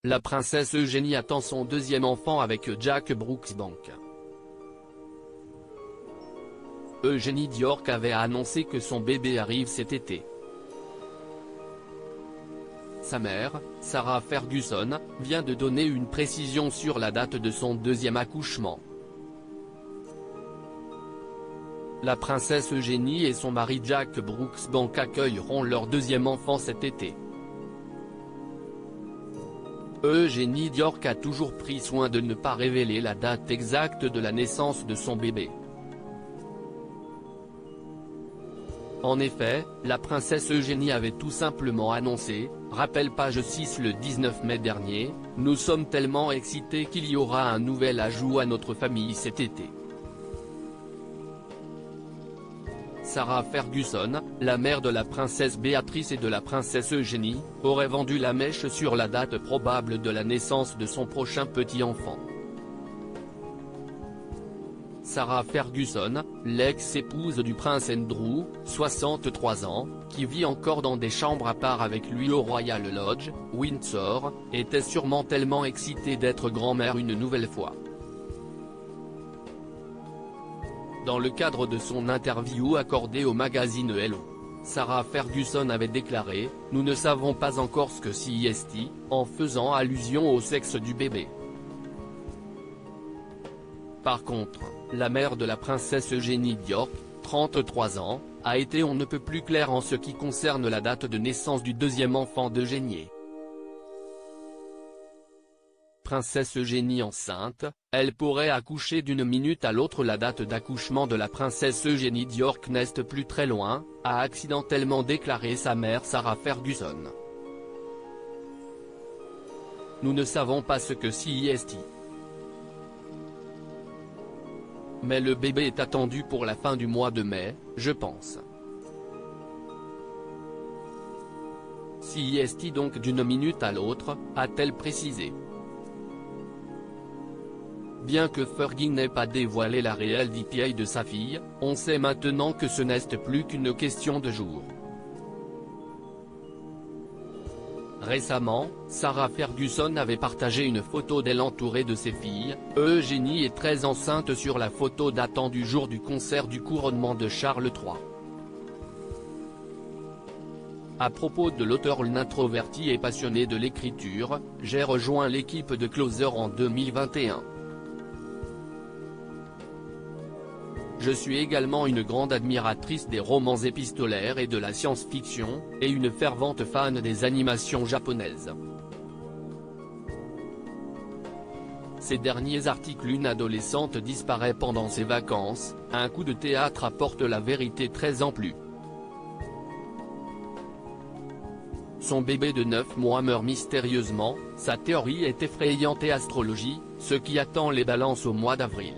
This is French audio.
la princesse Eugénie attend son deuxième enfant avec Jack Brooksbank. Eugénie Diorc avait annoncé que son bébé arrive cet été. Sa mère, Sarah Ferguson, vient de donner une précision sur la date de son deuxième accouchement. La princesse Eugénie et son mari Jack Brooksbank accueilleront leur deuxième enfant cet été. Eugénie Diorc a toujours pris soin de ne pas révéler la date exacte de la naissance de son bébé. En effet, la princesse Eugénie avait tout simplement annoncé, rappelle page 6 le 19 mai dernier, « Nous sommes tellement excités qu'il y aura un nouvel ajout à notre famille cet été ». Sarah Ferguson, la mère de la princesse Béatrice et de la princesse Eugénie, aurait vendu la mèche sur la date probable de la naissance de son prochain petit-enfant. Sarah Ferguson, l'ex-épouse du prince Andrew, 63 ans, qui vit encore dans des chambres à part avec lui au Royal Lodge, Windsor, était sûrement tellement excitée d'être grand-mère une nouvelle fois. Dans le cadre de son interview accordée au magazine Hello, Sarah Ferguson avait déclaré « Nous ne savons pas encore ce que CEST », en faisant allusion au sexe du bébé. Par contre, la mère de la princesse Eugénie Diorc, 33 ans, a été on ne peut plus claire en ce qui concerne la date de naissance du deuxième enfant d'Eugénie. Princesse Eugénie enceinte, elle pourrait accoucher d'une minute à l'autre. La date d'accouchement de la princesse Eugénie Diorc n'est plus très loin, a accidentellement déclaré sa mère Sarah Ferguson. Nous ne savons pas ce que CEST. Mais le bébé est attendu pour la fin du mois de mai, je pense. CEST donc d'une minute à l'autre, a-t-elle précisé. Bien que Fergie n'ait pas dévoilé la réelle DPA de sa fille, on sait maintenant que ce n'est plus qu'une question de jours. Récemment, Sarah Ferguson avait partagé une photo d'elle entourée de ses filles. Eugénie est très enceinte sur la photo datant du jour du concert du couronnement de Charles III. À propos de l'auteur introverti et passionné de l'écriture, j'ai rejoint l'équipe de Closer en 2021. Je suis également une grande admiratrice des romans épistolaires et de la science-fiction, et une fervente fan des animations japonaises. Ces derniers articles. Une adolescente disparaît pendant ses vacances, un coup de théâtre apporte la vérité 13 ans plus. Son bébé de 9 mois meurt mystérieusement, sa théorie est effrayante et astrologie, ce qui attend les balances au mois d'avril.